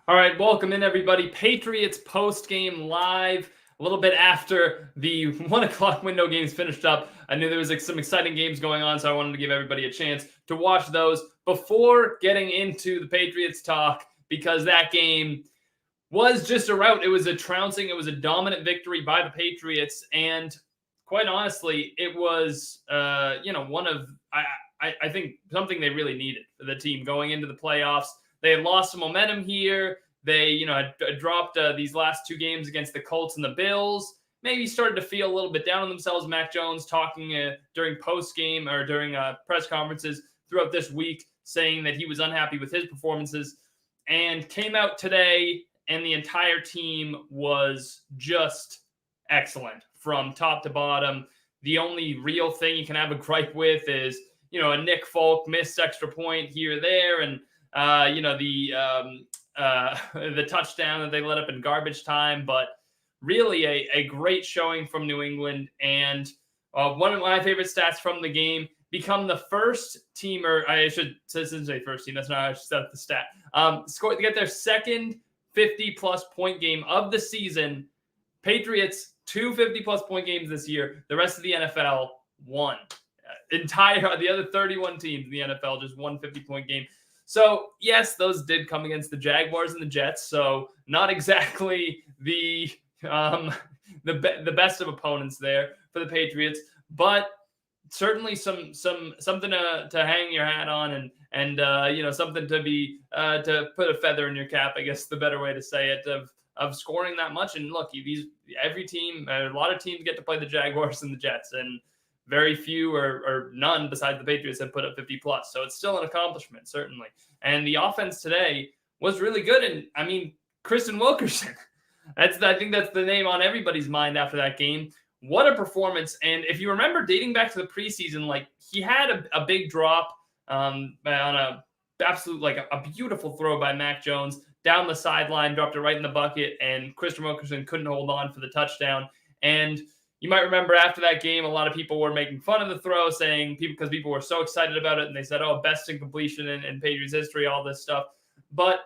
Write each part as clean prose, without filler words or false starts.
All right, welcome in everybody. Patriots post-game live. A little bit after the 1 o'clock window games finished up. I knew there was some exciting games going on, so I wanted to give everybody a chance to watch those before getting into the Patriots talk, because that game was just a rout. It was a trouncing. It was a dominant victory by the Patriots, and quite honestly, it was one of I think something they really needed for the team going into the playoffs. They had lost some momentum here. They, had dropped these last two games against the Colts and the Bills. Maybe started to feel a little bit down on themselves. Mac Jones talking during post-game or during press conferences throughout this week, saying that he was unhappy with his performances, and came out today, and the entire team was just excellent from top to bottom. The only real thing you can have a gripe with is, a Nick Folk missed extra point here or there, and the touchdown that they let up in garbage time, but really a great showing from New England. And one of my favorite stats from the game: become the first team, or I should say first team. That's not how I should set up the stat. Score to get their second 50-plus point game of the season. Patriots 2 50-plus point games this year. The rest of the NFL one. The other 31 teams in the NFL just won 50-point game. So, yes, those did come against the Jaguars and the Jets, so not exactly the best of opponents there for the Patriots, but certainly something to hang your hat on, and something to be to put a feather in your cap, I guess the better way to say it, of scoring that much. And look, every team, a lot of teams get to play the Jaguars and the Jets, and very few or none besides the Patriots have put up 50-plus. So it's still an accomplishment, certainly. And the offense today was really good. And, I mean, Kristen Wilkerson, I think that's the name on everybody's mind after that game. What a performance. And if you remember, dating back to the preseason, he had a big drop on a absolute, a beautiful throw by Mac Jones down the sideline, dropped it right in the bucket, and Kristen Wilkerson couldn't hold on for the touchdown. And you might remember after that game, a lot of people were making fun of the throw, because people were so excited about it, and they said, best in completion in Patriots history, all this stuff. But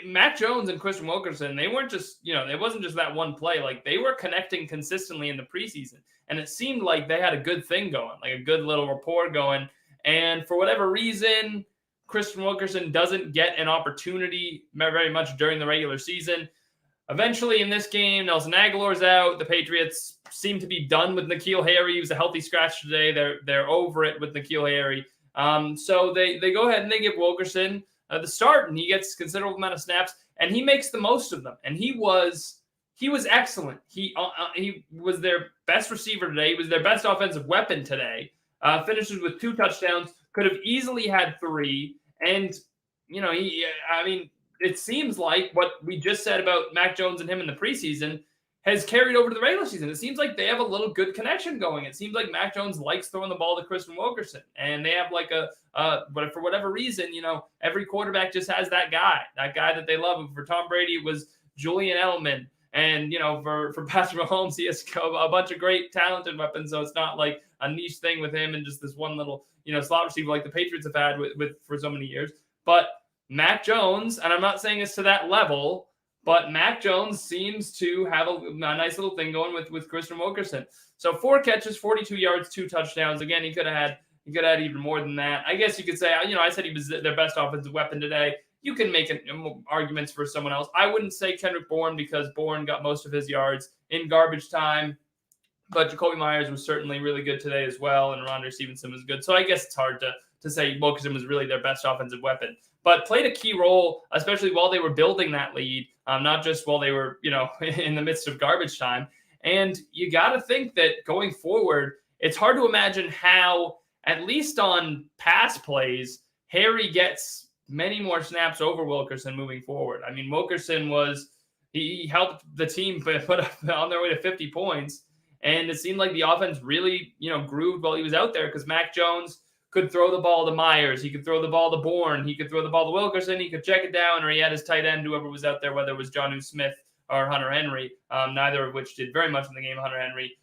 Mac Jones and Kristen Wilkerson, they weren't just, it wasn't just that one play. They were connecting consistently in the preseason, and it seemed like they had a good thing going, a good little rapport going. And for whatever reason, Kristen Wilkerson doesn't get an opportunity very much during the regular season. Eventually, in this game, Nelson Aguilar's out. The Patriots seem to be done with N'Keal Harry. He was a healthy scratch today. They're over it with N'Keal Harry. So they go ahead and they give Wilkerson the start, and he gets a considerable amount of snaps, and he makes the most of them. And he was excellent. He was their best receiver today. He was their best offensive weapon today. Finishes with 2 touchdowns. Could have easily had 3. And it seems like what we just said about Mac Jones and him in the preseason has carried over to the regular season. It seems like they have a little good connection going. It seems like Mac Jones likes throwing the ball to Kristen Wilkerson, and they have but for whatever reason, every quarterback just has that guy that they love. For Tom Brady, it was Julian Edelman, and for Patrick Mahomes, he has a bunch of great talented weapons. So it's not like a niche thing with him and just this one little slot receiver like the Patriots have had with for so many years. But Mac Jones, and I'm not saying this to that level, but Mac Jones seems to have a nice little thing going with Kristen Wilkerson. So 4 catches, 42 yards, 2 touchdowns. Again, he could have had even more than that. I guess you could say, I said he was their best offensive weapon today. You can make arguments for someone else. I wouldn't say Kendrick Bourne, because Bourne got most of his yards in garbage time. But Jacoby Myers was certainly really good today as well, and Rondre Stevenson was good. So I guess it's hard to say Wilkerson was really their best offensive weapon, but played a key role, especially while they were building that lead, not just while they were, in the midst of garbage time. And you got to think that going forward, it's hard to imagine how, at least on pass plays, Harry gets many more snaps over Wilkerson moving forward. I mean, Wilkerson he helped the team put up on their way to 50 points. And it seemed like the offense really, grooved while he was out there, because Mac Jones could throw the ball to Myers. He could throw the ball to Bourne. He could throw the ball to Wilkerson. He could check it down, or he had his tight end, whoever was out there, whether it was Jonnu Smith or Hunter Henry, neither of which did very much in the game. Hunter Henry,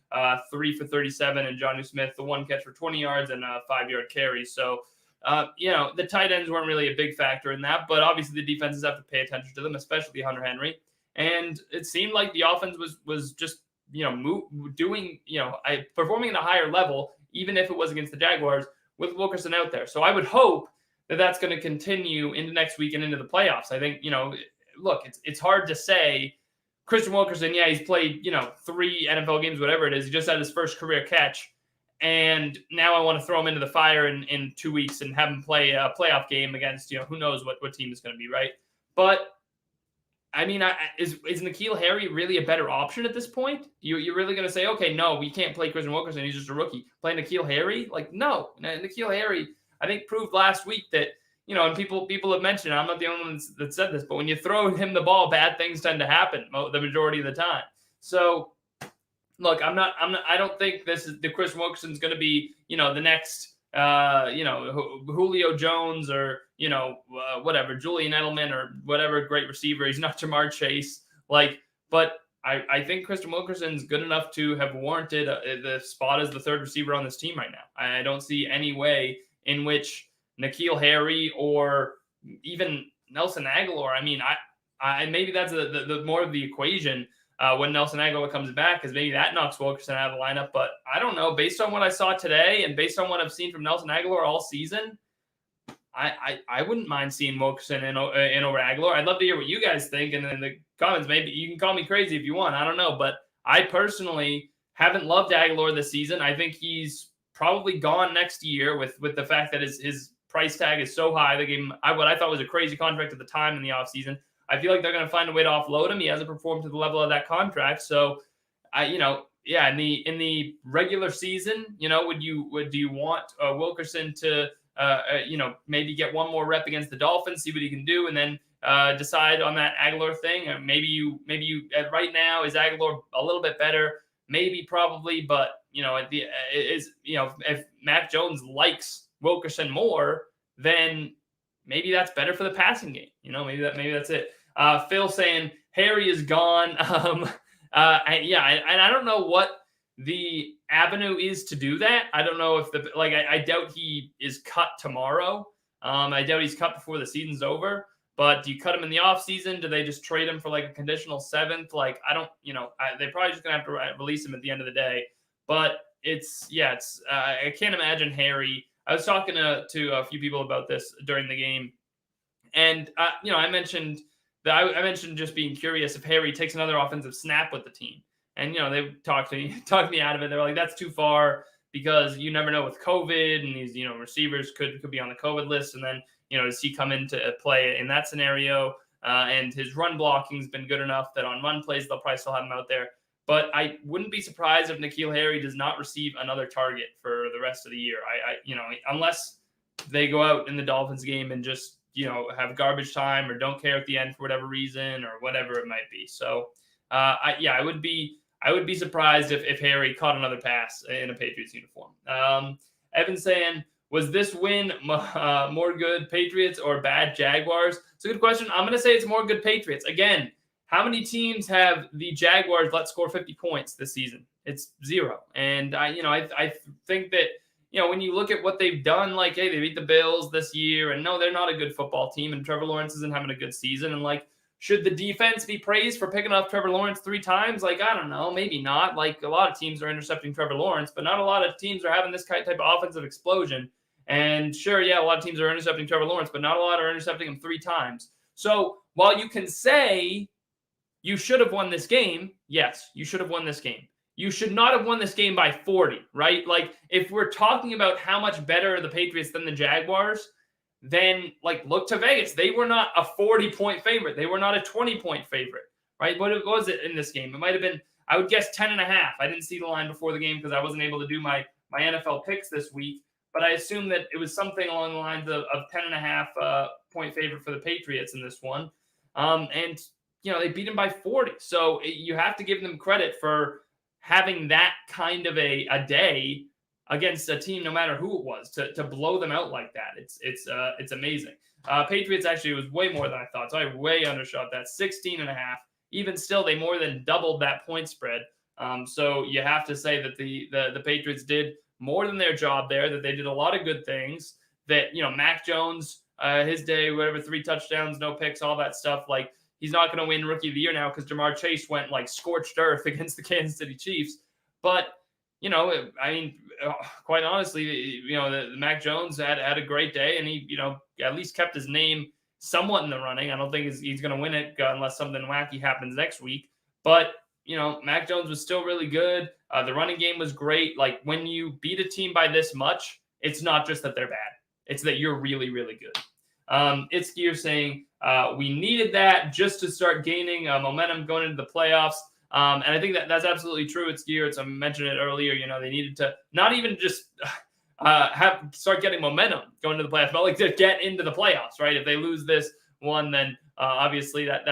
3 for 37, and Jonnu Smith, the 1 catch for 20 yards and a 5-yard carry. So The tight ends weren't really a big factor in that, but obviously the defenses have to pay attention to them, especially Hunter Henry. And it seemed like the offense was just performing at a higher level, even if it was against the Jaguars with Wilkerson out there. So I would hope that that's going to continue into next week and into the playoffs. I think, look, it's hard to say. Christian Wilkerson, yeah, he's played, 3 NFL games, whatever it is. He just had his first career catch. And now I want to throw him into the fire in 2 weeks and have him play a playoff game against, who knows what team is going to be, right? But, I mean, is N'Keal Harry really a better option at this point? You're really going to say, okay, no, we can't play Christian Wilkerson. He's just a rookie. Play N'Keal Harry? Like, no. N'Keal Harry, I think, proved last week that, and people have mentioned, I'm not the only one that said this, but when you throw him the ball, bad things tend to happen the majority of the time. So, look, I don't think the Chris Wilkerson's going to be, the next, Julio Jones or, whatever, Julian Edelman or whatever great receiver. He's not Jamar Chase. But I think Christian Wilkerson's good enough to have warranted the spot as the third receiver on this team right now. I don't see any way in which N'Keal Harry or even Nelson Aguilar. I mean, I maybe that's the more of the equation when Nelson Aguilar comes back, because maybe that knocks Wilkerson out of the lineup. But I don't know. Based on what I saw today and based on what I've seen from Nelson Aguilar all season, I wouldn't mind seeing Wilkerson in over Aguilar. I'd love to hear what you guys think, and in the comments, maybe you can call me crazy if you want. I don't know, but I personally haven't loved Aguilar this season. I think he's probably gone next year with the fact that his price tag is so high. They gave him what I thought was a crazy contract at the time in the offseason. I feel like they're going to find a way to offload him. He hasn't performed to the level of that contract. So, in the regular season, do you want Wilkerson to, maybe get one more rep against the Dolphins, see what he can do, and then decide on that Aguilar thing? Maybe you right now, is Aguilar a little bit better? Maybe, probably, but if Mac Jones likes Wilkerson more, then maybe that's better for the passing game. Maybe that's it. Phil saying Harry is gone. I don't know what the avenue is to do that. I don't know if I doubt he is cut tomorrow. I doubt he's cut before the season's over. But do you cut him in the offseason? Do they just trade him for a conditional 7th? They probably just gonna have to release him at the end of the day. But I can't imagine Harry. I was talking to a few people about this during the game, and I mentioned just being curious if Harry takes another offensive snap with the team, and they talked me out of it. They're like, that's too far because you never know with COVID, and these receivers could be on the COVID list, and then does he come into play in that scenario? And his run blocking's been good enough that on run plays they'll probably still have him out there. But I wouldn't be surprised if N'Keal Harry does not receive another target for the rest of the year. Unless they go out in the Dolphins game and just, have garbage time or don't care at the end for whatever reason or whatever it might be. So, I would be surprised if Harry caught another pass in a Patriots uniform. Evan saying, was this win more good Patriots or bad Jaguars? It's a good question. I'm going to say it's more good Patriots. Again, how many teams have the Jaguars let score 50 points this season? It's 0. And I think that, when you look at what they've done, hey, they beat the Bills this year, and no, they're not a good football team, and Trevor Lawrence isn't having a good season. And should the defense be praised for picking off Trevor Lawrence 3 times? I don't know, maybe not. A lot of teams are intercepting Trevor Lawrence, but not a lot of teams are having this type of offensive explosion. And sure, yeah, a lot of teams are intercepting Trevor Lawrence, but not a lot are intercepting him 3 times. So while you can say you should have won this game, yes, you should have won this game. You should not have won this game by 40, right? If we're talking about how much better the Patriots than the Jaguars, then look to Vegas. They were not a 40-point favorite. They were not a 20-point favorite, right? What was it in this game? It might have been, I would guess, 10.5. I didn't see the line before the game because I wasn't able to do my NFL picks this week, but I assume that it was something along the lines of 10.5 point favorite for the Patriots in this one. And they beat them by 40. So you have to give them credit for having that kind of a day against a team, no matter who it was, to blow them out like that. It's amazing. Patriots actually was way more than I thought. So I way undershot that. 16.5. Even still, they more than doubled that point spread. So you have to say that the Patriots did more than their job there, that they did a lot of good things, that, Mac Jones, his day, whatever, 3 touchdowns, no picks, all that stuff. Like, he's not going to win Rookie of the Year now because Jamar Chase went like scorched earth against the Kansas City Chiefs. But, quite honestly, the Mac Jones had a great day, and he, at least kept his name somewhat in the running. I don't think he's going to win it unless something wacky happens next week. But, Mac Jones was still really good. The running game was great. Like, when you beat a team by this much, it's not just that they're bad. It's that you're really, really good. It's Gear saying we needed that just to start gaining momentum going into the playoffs. And I think that's absolutely true. It's Gear. I mentioned it earlier. They needed to not even just start getting momentum going into the playoffs, but like to get into the playoffs, right? If they lose this one, then obviously that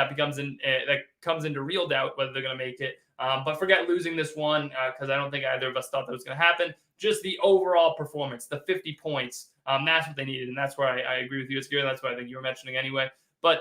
comes into real doubt whether they're going to make it. But forget losing this one because I don't think either of us thought that was going to happen. Just the overall performance, the 50 points, that's what they needed, and that's where I agree with you, Gear. That's what I think you were mentioning anyway. But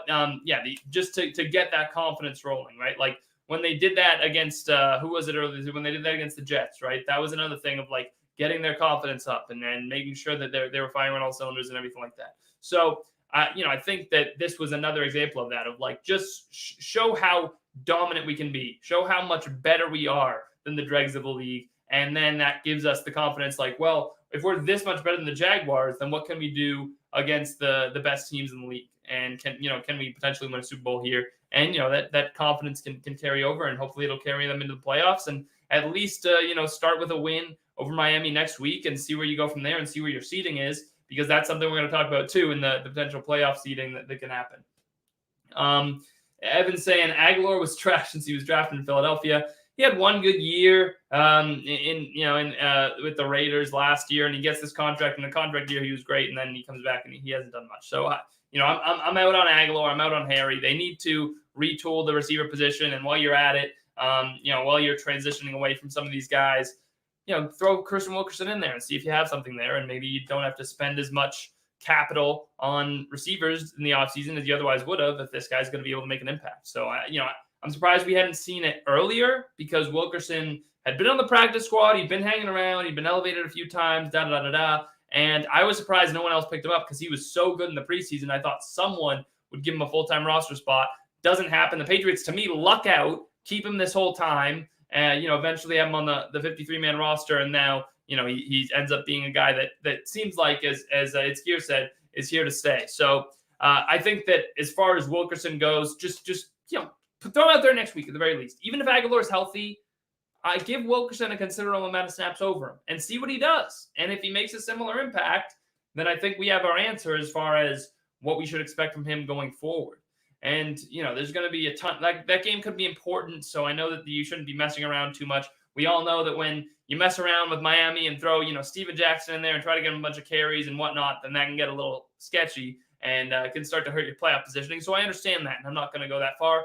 just to get that confidence rolling, right? Like when they did that against who was it earlier? When they did that against the Jets, right? That was another thing of like getting their confidence up and then making sure that they were firing on all cylinders and everything like that. So I think that this was another example of that, of like just show how dominant we can be, show how much better we are than the dregs of the league. And then that gives us the confidence like, well, if we're this much better than the Jaguars, then what can we do against the best teams in the league? And can we potentially win a Super Bowl here? And, that confidence can carry over, and hopefully it'll carry them into the playoffs, and at least, start with a win over Miami next week and see where you go from there and see where your seeding is, because that's something we're going to talk about too in the potential playoff seeding that can happen. Evan's saying Aguilar was trash since he was drafted in Philadelphia. He had one good year with the Raiders last year, and he gets this contract. In the contract year, he was great, and then he comes back and he hasn't done much. So, I'm out on Aguilar. I'm out on Harry. They need to retool the receiver position, and while you're at it, while you're transitioning away from some of these guys, throw Christian Wilkerson in there and see if you have something there, and maybe you don't have to spend as much capital on receivers in the offseason as you otherwise would have if this guy's going to be able to make an impact. So, I'm surprised we hadn't seen it earlier because Wilkerson had been on the practice squad. He'd been hanging around. He'd been elevated a few times, And I was surprised no one else picked him up because he was so good in the preseason. I thought someone would give him a full-time roster spot. Doesn't happen. The Patriots, to me, luck out, keep him this whole time, and, eventually have him on the 53-man roster. And now, he ends up being a guy that seems like, as It's Gear said, is here to stay. So I think that as far as Wilkerson goes, just throw him out there next week at the very least. Even if Aguilar's healthy, I give Wilkerson a considerable amount of snaps over him and see what he does. And if he makes a similar impact, then I think we have our answer as far as what we should expect from him going forward. And, there's going to be a ton. That game could be important, so I know that you shouldn't be messing around too much. We all know that when you mess around with Miami and throw, Steven Jackson in there and try to get him a bunch of carries and whatnot, then that can get a little sketchy and can start to hurt your playoff positioning. So I understand that, and I'm not going to go that far.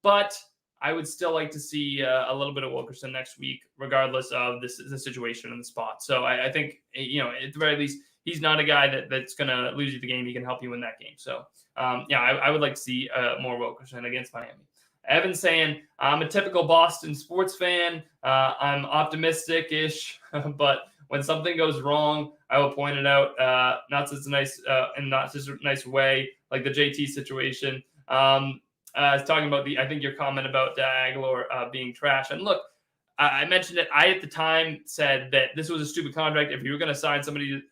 But I would still like to see a little bit of Wilkerson next week, regardless of the situation and the spot. So I think, at the very least, he's not a guy that's going to lose you the game. He can help you win that game. So, I would like to see more Wilkerson against Miami. Evan's saying, I'm a typical Boston sports fan. I'm optimistic-ish, but when something goes wrong, I will point it out. Not such a nice way, like the JT situation. I was talking about I think your comment about Aguilar being trash. And look, I mentioned it. I, at the time, said that this was a stupid contract. If you were going to sign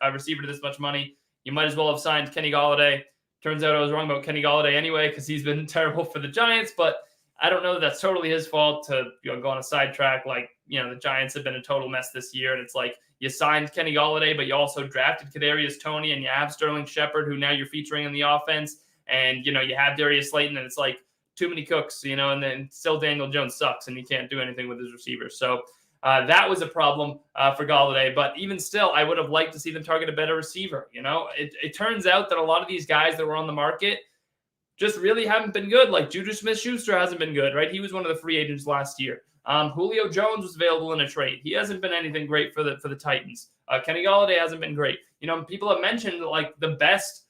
a receiver to this much money, you might as well have signed Kenny Golladay. Turns out I was wrong about Kenny Golladay anyway because he's been terrible for the Giants. But I don't know that that's totally his fault to go on a sidetrack. Like, the Giants have been a total mess this year. And it's like you signed Kenny Golladay, but you also drafted Kadarius Toney, and you have Sterling Shepard, who now you're featuring in the offense. And, you have Darius Slayton, and it's like, too many cooks, and then still Daniel Jones sucks and he can't do anything with his receivers. So that was a problem for Golladay. But even still, I would have liked to see them target a better receiver. It turns out that a lot of these guys that were on the market just really haven't been good. Like Juju Smith-Schuster hasn't been good, right? He was one of the free agents last year. Julio Jones was available in a trade. He hasn't been anything great for the Titans. Kenny Golladay hasn't been great. People have mentioned like the best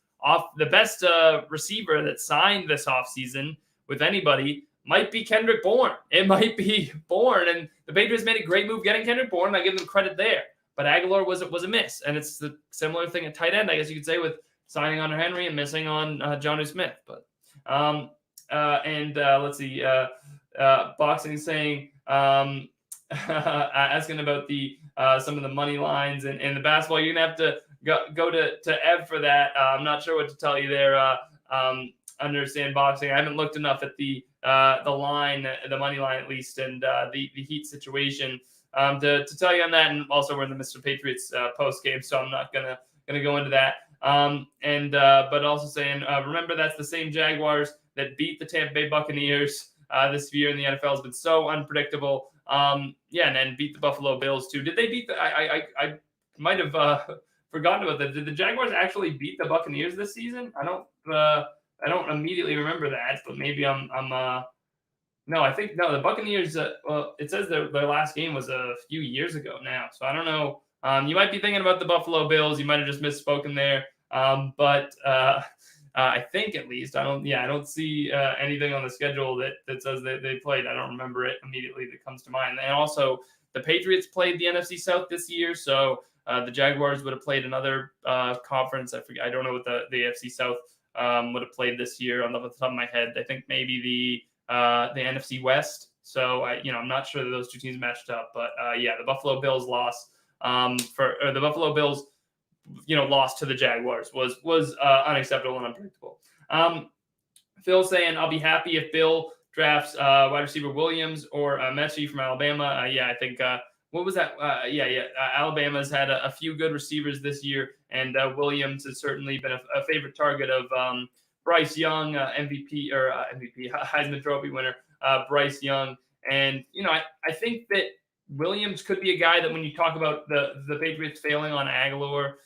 receiver that signed this offseason with anybody might be Kendrick Bourne. It might be Bourne, and the Patriots made a great move getting Kendrick Bourne, and I give them credit there. but Aguilar was a miss. And it's the similar thing at tight end, I guess you could say, with signing on Henry and missing on Jonnu Smith. But let's see. Boxing is saying, asking about the some of the money lines and the basketball. You're gonna have to go to Ev for that. I'm not sure what to tell you there. Understand boxing. I haven't looked enough at the line, the money line at least, and the Heat situation to tell you on that. And also we're in the midst of Patriots post game, so I'm not gonna go into that. But also saying, remember that's the same Jaguars that beat the Tampa Bay Buccaneers this year in the NFL. Has been so unpredictable. And then beat the Buffalo Bills too. Did they beat the? I might have forgotten about that. Did the Jaguars actually beat the Buccaneers this season? I don't immediately remember that, but maybe I'm no, I think no. The Buccaneers. Well, it says their last game was a few years ago now, so I don't know. You might be thinking about the Buffalo Bills. You might have just misspoken there. But I think at least I don't see anything on the schedule that says they played. I don't remember it immediately that comes to mind. And also the Patriots played the NFC South this year, so the Jaguars would have played another conference. I forget. I don't know what the AFC South would have played this year on the top of my head. I think maybe the NFC West. So I'm not sure that those two teams matched up, but the Buffalo Bills lost the Buffalo Bills, lost to the Jaguars was unacceptable and unpredictable. Phil saying, I'll be happy if Bill drafts wide receiver Williams or Messi from Alabama. I think what was that? Alabama's had a few good receivers this year, and Williams has certainly been a favorite target of Bryce Young, MVP Heisman Trophy winner Bryce Young. And I think that Williams could be a guy that when you talk about the Patriots failing on Aguilar,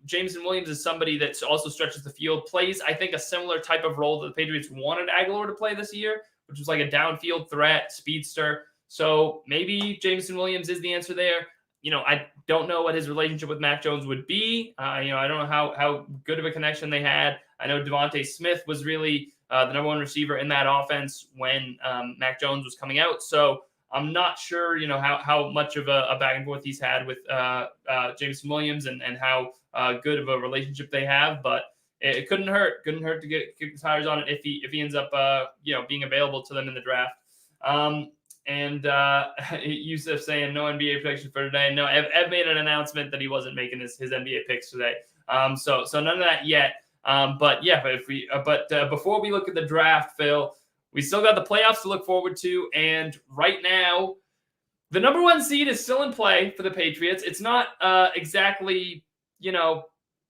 Jameson Williams is somebody that also stretches the field, plays, I think, a similar type of role that the Patriots wanted Aguilar to play this year, which was like a downfield threat, speedster. So maybe Jameson Williams is the answer there. I don't know what his relationship with Mac Jones would be. I don't know how good of a connection they had. I know Devontae Smith was really the number one receiver in that offense when Mac Jones was coming out. So I'm not sure, how much of a back and forth he's had with Jameson Williams and how good of a relationship they have. But it couldn't hurt. Couldn't hurt to kick the tires on it if he ends up, being available to them in the draft. And Yusuf saying no NBA predictions for today. No, Ev made an announcement that he wasn't making his NBA picks today. So none of that yet. But before we look at the draft, Phil, we still got the playoffs to look forward to. And right now, the number one seed is still in play for the Patriots. It's not exactly,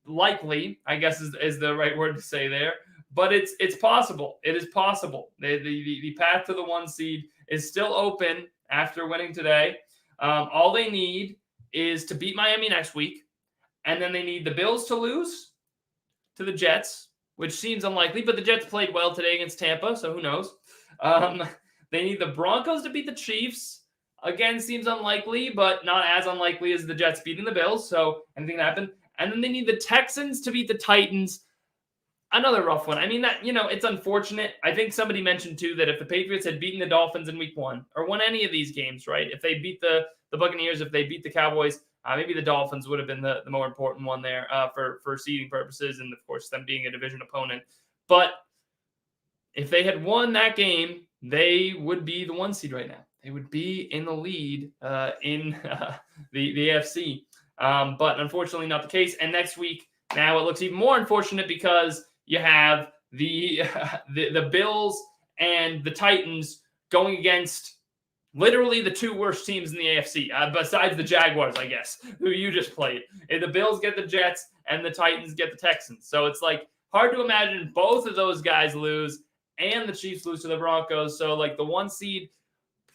likely, I guess is the right word to say there. But it's possible. It is possible. The path to the one seed is still open after winning today. All they need is to beat Miami next week. And then they need the Bills to lose to the Jets, which seems unlikely, but the Jets played well today against Tampa, so who knows? They need the Broncos to beat the Chiefs. Again, seems unlikely, but not as unlikely as the Jets beating the Bills, so anything can happen. And then they need the Texans to beat the Titans. Another rough one. I mean, that it's unfortunate. I think somebody mentioned, too, that if the Patriots had beaten the Dolphins in week 1 or won any of these games, right, if they beat the Buccaneers, if they beat the Cowboys, maybe the Dolphins would have been the more important one there for seeding purposes and, of course, them being a division opponent. But if they had won that game, they would be the one seed right now. They would be in the lead in the AFC. But unfortunately not the case. And next week, now it looks even more unfortunate because you have the Bills and the Titans going against literally the two worst teams in the AFC, besides the Jaguars, I guess, who you just played. And the Bills get the Jets and the Titans get the Texans. So it's hard to imagine both of those guys lose and the Chiefs lose to the Broncos. So the one seed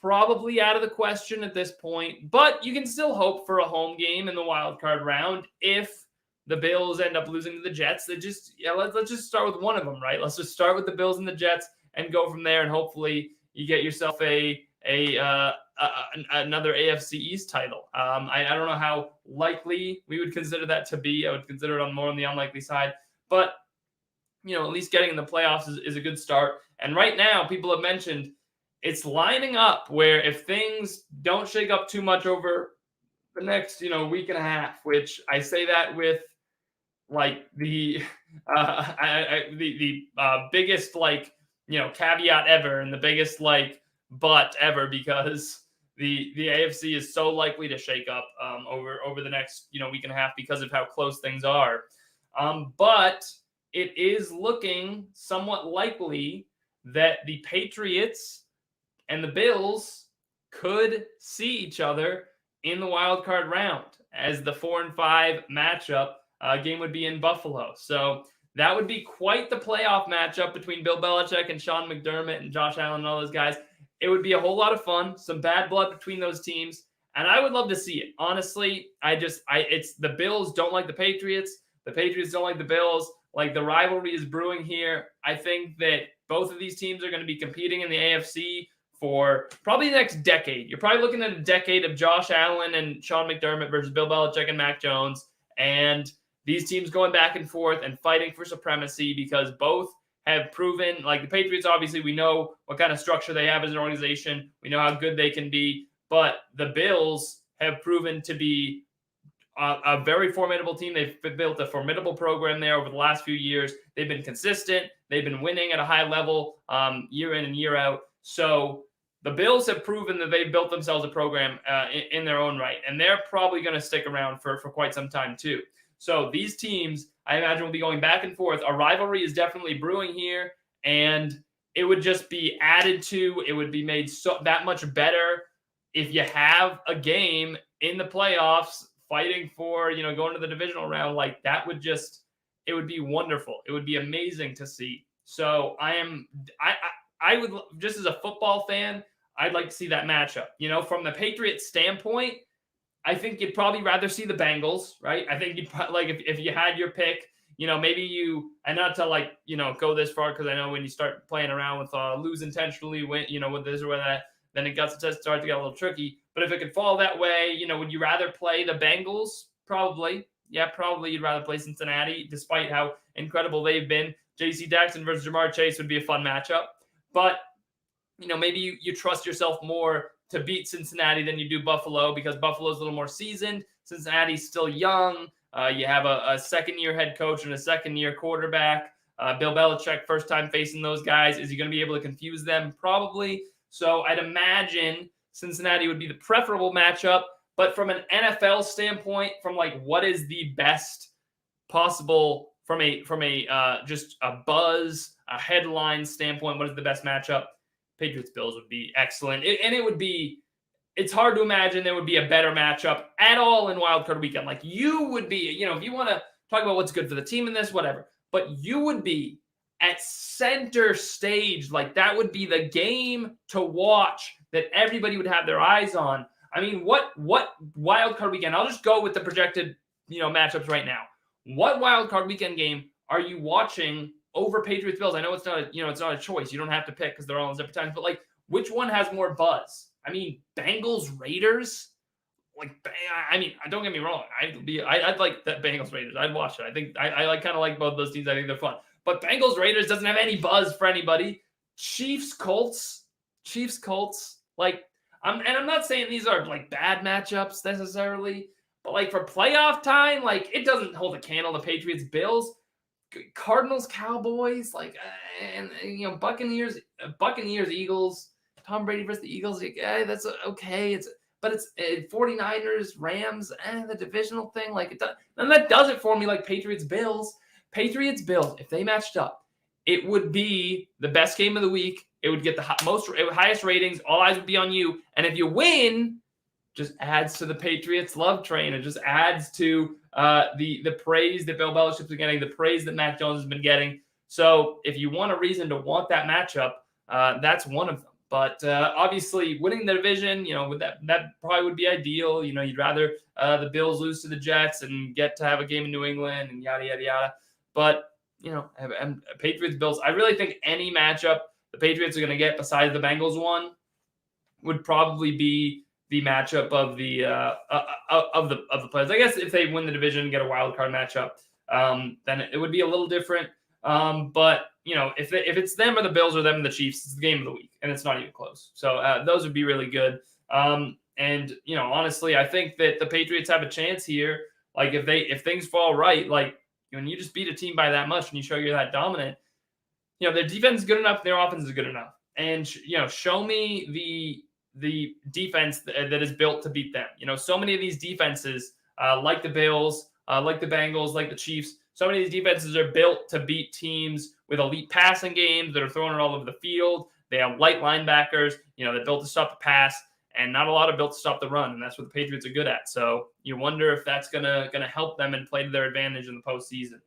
probably out of the question at this point, but you can still hope for a home game in the wild card round if the Bills end up losing to the Jets. Let's just start with one of them, right? Let's just start with the Bills and the Jets and go from there, and hopefully you get yourself another AFC East title. I don't know how likely we would consider that to be. I would consider it more on the unlikely side, but at least getting in the playoffs is a good start. And right now, people have mentioned it's lining up where if things don't shake up too much over the next, week and a half, which I say that with like the biggest like caveat ever, and the biggest like but ever, because the AFC is so likely to shake up over the next week and a half because of how close things are. But it is looking somewhat likely that the Patriots and the Bills could see each other in the wild card round, as the 4 and 5 matchup. Game would be in Buffalo. So that would be quite the playoff matchup between Bill Belichick and Sean McDermott and Josh Allen and all those guys. It would be a whole lot of fun, some bad blood between those teams, and I would love to see it. Honestly, it's the Bills don't like the Patriots. The Patriots don't like the Bills. Like, the rivalry is brewing here. I think that both of these teams are going to be competing in the AFC for probably the next decade. You're probably looking at a decade of Josh Allen and Sean McDermott versus Bill Belichick and Mac Jones, and these teams going back and forth and fighting for supremacy, because both have proven, like the Patriots, obviously we know what kind of structure they have as an organization. We know how good they can be, but the Bills have proven to be a very formidable team. They've built a formidable program there over the last few years. They've been consistent. They've been winning at a high level year in and year out. So the Bills have proven that they've built themselves a program in their own right, and they're probably going to stick around for quite some time too. So these teams, I imagine, will be going back and forth. A rivalry is definitely brewing here, and it would just be added to. It would be made that much better if you have a game in the playoffs fighting for, going to the divisional round. Like, that would it would be wonderful. It would be amazing to see. So I would, just as a football fan, I'd like to see that matchup. From the Patriots standpoint, I think you'd probably rather see the Bengals, right? I think you'd probably, like, if you had your pick, maybe you, and not to go this far, because I know when you start playing around with lose intentionally, win, with this or that, then it got to start to get a little tricky. But if it could fall that way, would you rather play the Bengals? Probably. Yeah, probably you'd rather play Cincinnati, despite how incredible they've been. J.C. Jackson versus Jamar Chase would be a fun matchup. But, maybe you trust yourself more to beat Cincinnati than you do Buffalo, because Buffalo's a little more seasoned. Cincinnati's still young. You have a second-year head coach and a second-year quarterback. Bill Belichick, first time facing those guys. Is he going to be able to confuse them? Probably. So I'd imagine Cincinnati would be the preferable matchup. But from an NFL standpoint, from what is the best possible from a just a buzz, a headline standpoint, what is the best matchup? Patriots Bills would be excellent. It's hard to imagine there would be a better matchup at all in wildcard weekend. Like, you would be, if you want to talk about what's good for the team in this, whatever, but you would be at center stage. Like, that would be the game to watch that everybody would have their eyes on. I mean, what wildcard weekend? I'll just go with the projected, matchups right now. What wildcard weekend game are you watching over Patriots Bills? I know it's not a choice. You don't have to pick because they're all in separate times. But which one has more buzz? I mean, Bengals Raiders. Don't get me wrong. I'd like that Bengals Raiders. I'd watch it. I think I kind of like both those teams. I think they're fun. But Bengals Raiders doesn't have any buzz for anybody. Chiefs Colts. I'm not saying these are bad matchups necessarily, but for playoff time, it doesn't hold a candle to Patriots Bills. Cardinals, Cowboys, and Buccaneers, Eagles, Tom Brady versus the Eagles. That's okay. But it's 49ers, Rams, and the divisional thing. And that does it for me. Patriots, Bills, if they matched up, it would be the best game of the week. It would get the highest ratings. All eyes would be on you. And if you win, just adds to the Patriots love train. It just adds to the praise that Bill Belichick's been getting, the praise that Mac Jones has been getting. So if you want a reason to want that matchup, that's one of them. But obviously, winning the division, that probably would be ideal. You'd rather the Bills lose to the Jets and get to have a game in New England and yada, yada, yada. But, Patriots, Bills, I really think any matchup the Patriots are going to get besides the Bengals one would probably be the matchup of the players. I guess if they win the division and get a wild card matchup, then it would be a little different. But if it's them or the Bills or them and the Chiefs, it's the game of the week, and it's not even close. So those would be really good. And And honestly, I think that the Patriots have a chance here. Like if things fall right, like when you just beat a team by that much and you show you're that dominant, their defense is good enough, their offense is good enough, and show me the defense that is built to beat them. So many of these defenses, like the Bills, like the Bengals, like the Chiefs, so many of these defenses are built to beat teams with elite passing games that are throwing it all over the field. They have light linebackers, they're built to stop the pass, and not a lot are built to stop the run, and that's what the Patriots are good at. So you wonder if that's gonna help them and play to their advantage in the postseason.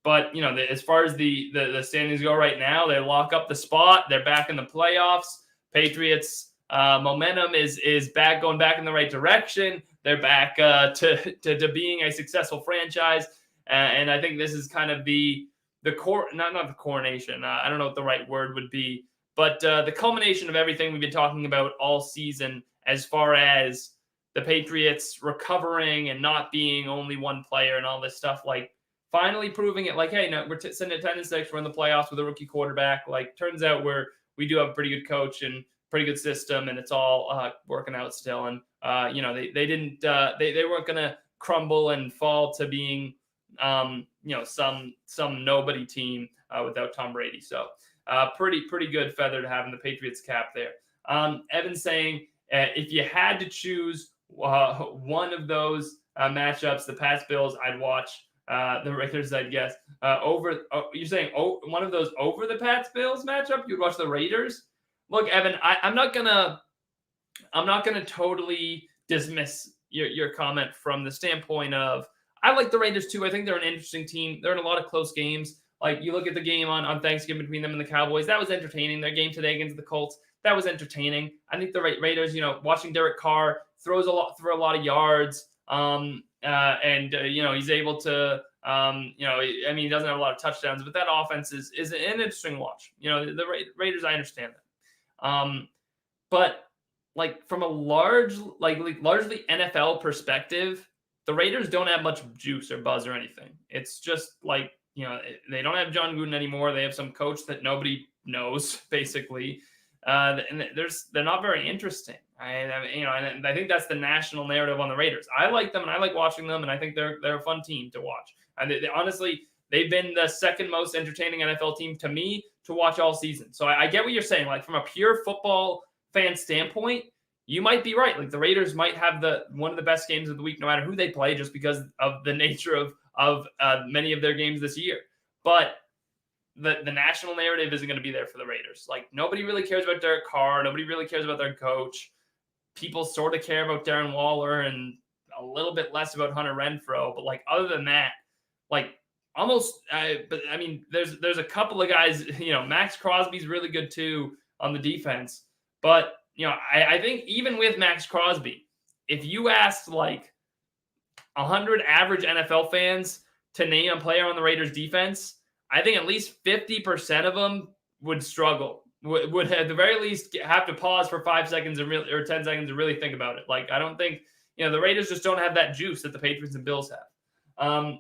But as far as the standings go right now, they lock up the spot. They're back in the playoffs. Patriots momentum is back, going back in the right direction. They're back to being a successful franchise, and I think this is kind of the core, not the coronation. I don't know what the right word would be, but the culmination of everything we've been talking about all season, as far as the Patriots recovering and not being only one player and all this stuff, like finally proving it. Like, hey, no, we're sitting at 10-6. We're in the playoffs with a rookie quarterback. Like, turns out we do have a pretty good coach and pretty good system, and it's all working out still. And they didn't they weren't gonna crumble and fall to being some nobody team without Tom Brady. So pretty good feather to have in the Patriots cap there. Evan's saying if you had to choose one of those matchups, the Pats Bills, I'd watch. The Raiders, I guess, over. You're saying one of those over the Pats Bills matchup? You'd watch the Raiders? Look, Evan, I'm not gonna totally dismiss your comment from the standpoint of I like the Raiders too. I think they're an interesting team. They're in a lot of close games. Like you look at the game on Thanksgiving between them and the Cowboys, that was entertaining. Their game today against the Colts, that was entertaining. I think the Raiders, watching Derek Carr throw a lot of yards. He's able to, he doesn't have a lot of touchdowns, but that offense is an interesting watch. The Raiders, I understand that. But like from a largely NFL perspective, the Raiders don't have much juice or buzz or anything. It's just like, they don't have John Gruden anymore. They have some coach that nobody knows, basically. And they're not very interesting. And I think that's the national narrative on the Raiders. I like them and I like watching them, and I think they're a fun team to watch. And honestly, they've been the second most entertaining NFL team to me to watch all season. So I get what you're saying. Like from a pure football fan standpoint, you might be right. Like the Raiders might have one of the best games of the week, no matter who they play, just because of the nature of many of their games this year. But the national narrative isn't going to be there for the Raiders. Like nobody really cares about Derek Carr. Nobody really cares about their coach. People sort of care about Darren Waller and a little bit less about Hunter Renfrow. But like other than that, like almost. But I mean, there's a couple of guys. Max Crosby's really good too on the defense. But I think even with Max Crosby, if you asked like 100 average NFL fans to name a player on the Raiders defense, I think at least 50% of them would struggle, would at the very least have to pause for 5 seconds or 10 seconds to really think about it. Like, I don't think, the Raiders just don't have that juice that the Patriots and Bills have.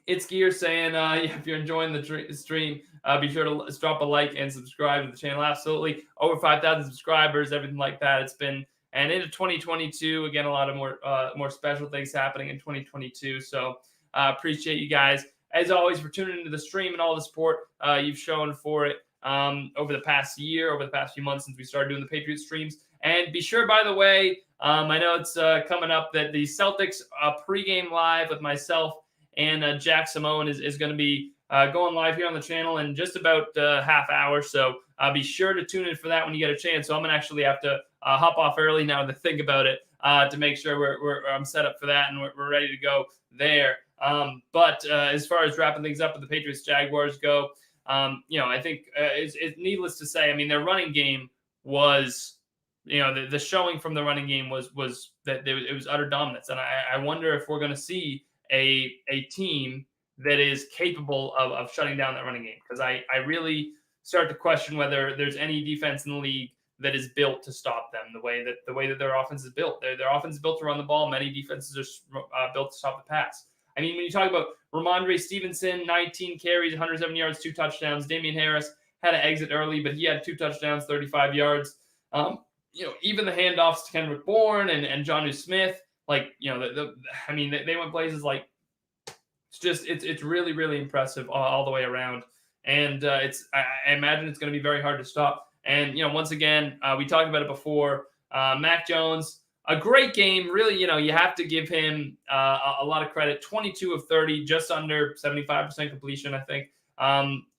It's Gear saying, if you're enjoying the stream, be sure to drop a like and subscribe to the channel. Absolutely. Over 5,000 subscribers, everything like that. It's been, and into 2022, again, a lot of more special things happening in 2022. So appreciate you guys, as always, for tuning into the stream and all the support you've shown for it over the past year, over the past few months since we started doing the Patriots streams. And be sure, by the way, I know it's coming up that the Celtics pregame live with myself and Jack Simone is going to be going live here on the channel in just about half hour. So be sure to tune in for that when you get a chance. So I'm going to actually have to hop off early now to think about it to make sure I'm set up for that and we're ready to go there. But as far as wrapping things up with the Patriots Jaguars go, I think it's needless to say, I mean, their running game was, the showing from the running game was that it was utter dominance. And I wonder if we're going to see a team that is capable of shutting down that running game, because I really start to question whether there's any defense in the league that is built to stop them the way that their offense is built. Their offense is built to run the ball. Many defenses are built to stop the pass. I mean, when you talk about Ramondre Stevenson, 19 carries, 107 yards, 2 touchdowns. Damian Harris had to exit early, but he had 2 touchdowns, 35 yards. even the handoffs to Kendrick Bourne and Jonnu Smith, like, I mean, they went places like, it's really, really impressive all the way around. And I imagine it's going to be very hard to stop. And, once again, we talked about it before, Mac Jones, a great game. Really, you have to give him a lot of credit. 22 of 30, just under 75% completion, I think.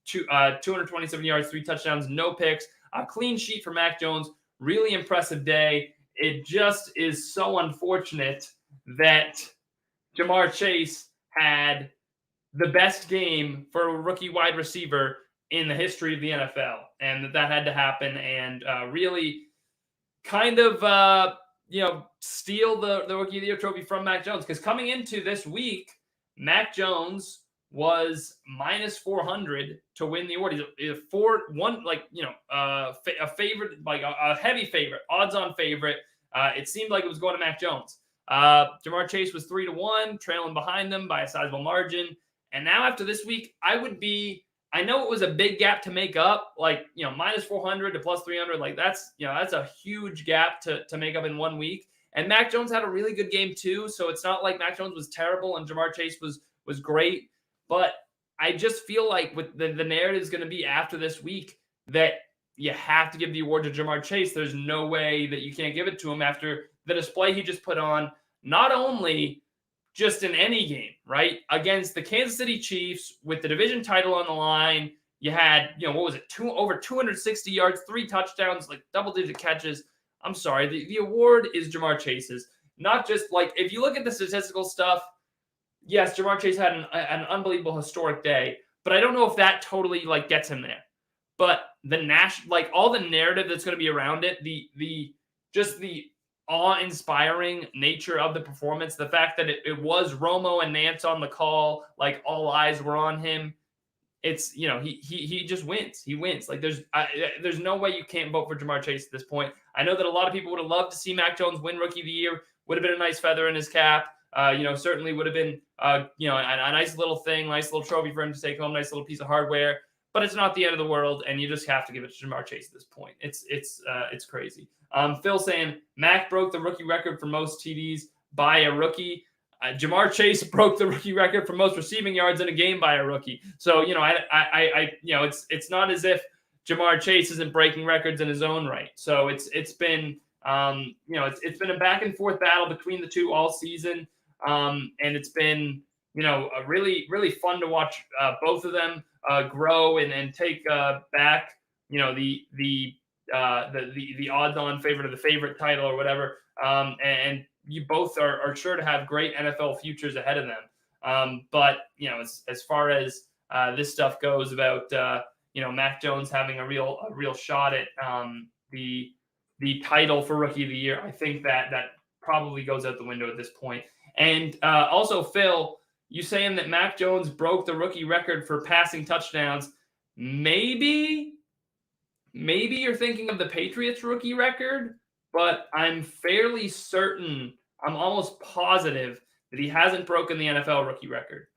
227 yards, 3 touchdowns, no picks. A clean sheet for Mac Jones. Really impressive day. It just is so unfortunate that Jamar Chase had the best game for a rookie wide receiver in the history of the NFL, and that had to happen, and really kind of steal the Rookie of the Year trophy from Mac Jones. Because coming into this week, Mac Jones was minus 400 to win the award. He's a favorite, like a heavy favorite, odds-on favorite. It seemed like it was going to Mac Jones. Jamar Chase was 3-1, trailing behind them by a sizable margin. And now after this week, I know it was a big gap to make up, like, minus 400 to plus 300. Like that's a huge gap to make up in 1 week. And Mac Jones had a really good game too. So it's not like Mac Jones was terrible and Jamar Chase was great. But I just feel like with the narrative is going to be after this week that you have to give the award to Jamar Chase. There's no way that you can't give it to him after the display he just put on, not only just in any game, right? Against the Kansas City Chiefs with the division title on the line. You had, over 260 yards, 3 touchdowns, like double-digit catches. I'm sorry, the award is Jamar Chase's. Not just, like, if you look at the statistical stuff, yes, Jamar Chase had an unbelievable historic day, but I don't know if that totally, like, gets him there. But all the narrative that's going to be around it, the awe-inspiring nature of the performance, the fact that it was Romo and Nance on the call, like all eyes were on him. It's, he just wins. He wins. Like there's no way you can't vote for Jamar Chase at this point. I know that a lot of people would have loved to see Mac Jones win Rookie of the Year. Would have been a nice feather in his cap. Certainly would have been, a nice little thing, nice little trophy for him to take home, nice little piece of hardware. But it's not the end of the world, and you just have to give it to Jamar Chase at this point. It's crazy. Phil saying Mac broke the rookie record for most TDs by a rookie. Jamar Chase broke the rookie record for most receiving yards in a game by a rookie. So it's not as if Jamar Chase isn't breaking records in his own right. So it's been it's been a back and forth battle between the two all season, and it's been really, really fun to watch both of them grow and take back the odds-on favorite of the favorite title or whatever. And you both are sure to have great NFL futures ahead of them. But as far as this stuff goes about Mac Jones having a real shot at the title for Rookie of the Year, I think that probably goes out the window at this point. And also, Phil, you saying that Mac Jones broke the rookie record for passing touchdowns. Maybe you're thinking of the Patriots rookie record, but I'm fairly certain, I'm almost positive that he hasn't broken the NFL rookie record.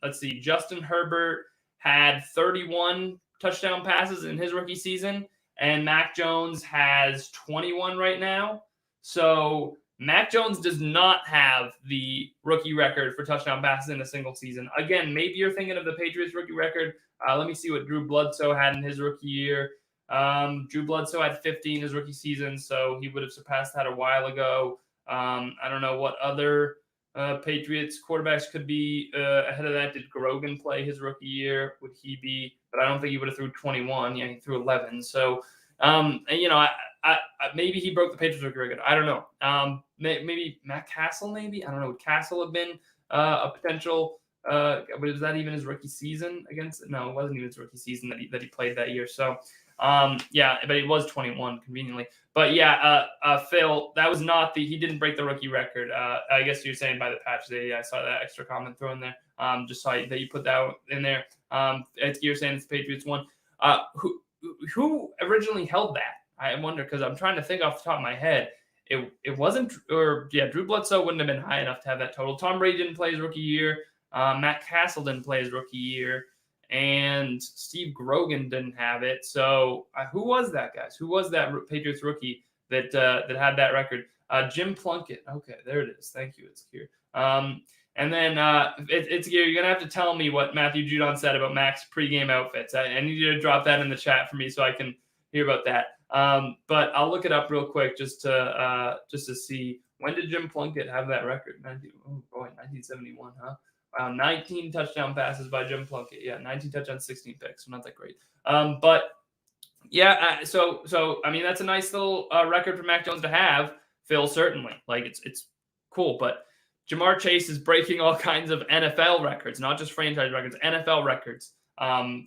Let's see. Justin Herbert had 31 touchdown passes in his rookie season, and Mac Jones has 21 right now. So Mac Jones does not have the rookie record for touchdown passes in a single season. Again, maybe you're thinking of the Patriots rookie record. Let me see what Drew Bledsoe had in his rookie year. Drew Bledsoe had 15 in his rookie season, so he would have surpassed that a while ago. I don't know what other Patriots quarterbacks could be ahead of that. Did Grogan play his rookie year? Would he be? But I don't think he would have threw 21. Yeah, he threw 11. So, maybe he broke the Patriots rookie record. I don't know. Maybe Matt Castle, maybe? I don't know. Would Castle have been a potential was that even his rookie season against? No, it wasn't even his rookie season that he played that year. So, but it was 21 conveniently. But Phil, that was not he didn't break the rookie record. I guess you're saying by the patch day. I saw that extra comment thrown there. Just saw that you put that in there. You're saying it's the Patriots one. Who originally held that? I wonder, because I'm trying to think off the top of my head. It wasn't, Drew Bledsoe wouldn't have been high enough to have that total. Tom Brady didn't play his rookie year. Matt Castle didn't play his rookie year. And Steve Grogan didn't have it. So who was that, guys? Who was that Patriots rookie that had that record. Jim Plunkett. Okay, there it is. Thank you. It's here. And then it's here. You're gonna have to tell me what Matthew Judon said about Mac's pregame outfits. I need you to drop that in the chat for me so I can hear about that. But I'll look it up real quick just to see, when did Jim Plunkett have that record? 1971, huh? Wow, 19 touchdown passes by Jim Plunkett. Yeah, 19 touchdowns, 16 picks. So not that great. But yeah, so I mean, that's a nice little record for Mac Jones to have, Phil, certainly. Like, it's cool, but Jamar Chase is breaking all kinds of NFL records, not just franchise records, NFL records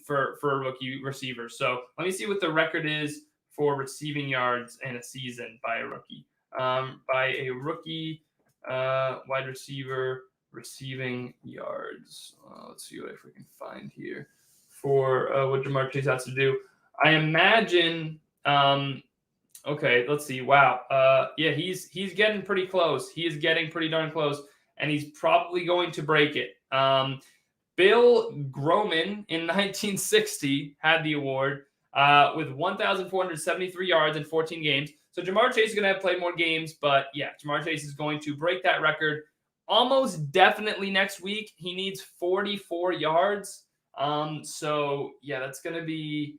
for a rookie receiver. So let me see what the record is for receiving yards in a season by a rookie. Wide receiver receiving yards. Let's see what I freaking find here for what Jamar Chase has to do. I imagine. Okay, let's see. Wow. Yeah, he's getting pretty close. He is getting pretty darn close, and he's probably going to break it. Bill Groman in 1960 had the award with 1,473 yards in 14 games. So Jamar Chase is going to have played more games, but yeah, Jamar Chase is going to break that record almost definitely next week. He needs 44 yards. So yeah, that's going to be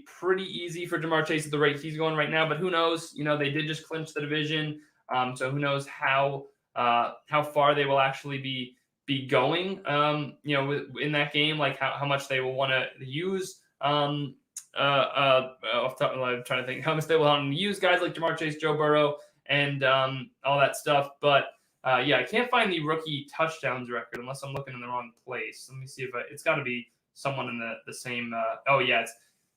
pretty easy for Jamar Chase at the rate he's going right now. But who knows? You know, they did just clinch the division, so who knows how far they will actually be going. You know, in that game, like how much they will want to use. I'm trying to think how much they will want to use guys like Jamar Chase, Joe Burrow, and all that stuff. But yeah, I can't find the rookie touchdowns record unless I'm looking in the wrong place. Let me see if it's got to be someone in the same.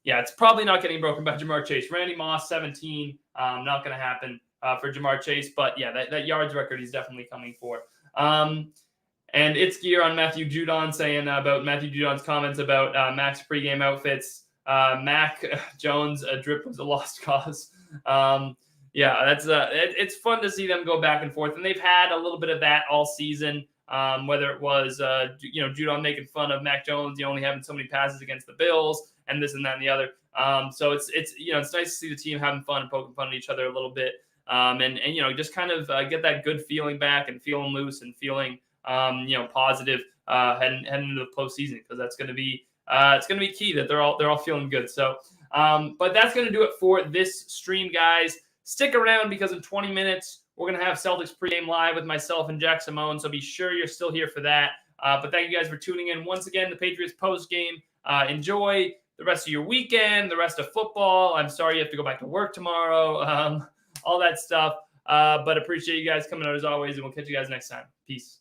It's probably not getting broken by Jamar Chase. Randy Moss, 17. Not going to happen for Jamar Chase. But yeah, that yards record he's definitely coming for. And it's gear on Matthew Judon saying about Matthew Judon's comments about Mac's pregame outfits. Mac Jones, a drip was a lost cause. Yeah, that's it's fun to see them go back and forth, and they've had a little bit of that all season. Whether it was Judon making fun of Mac Jones, only having so many passes against the Bills, and this and that and the other. So it's nice to see the team having fun and poking fun at each other a little bit, and just kind of get that good feeling back and feeling loose and feeling positive heading into the postseason, because that's going to be it's going to be key that they're all feeling good. So, but that's going to do it for this stream, guys. Stick around, because in 20 minutes we're going to have Celtics pregame live with myself and Jack Simone. So be sure you're still here for that. But thank you guys for tuning in once again. The Patriots postgame. Enjoy the rest of your weekend, the rest of football. I'm sorry you have to go back to work tomorrow. All that stuff. But appreciate you guys coming out as always, and we'll catch you guys next time. Peace.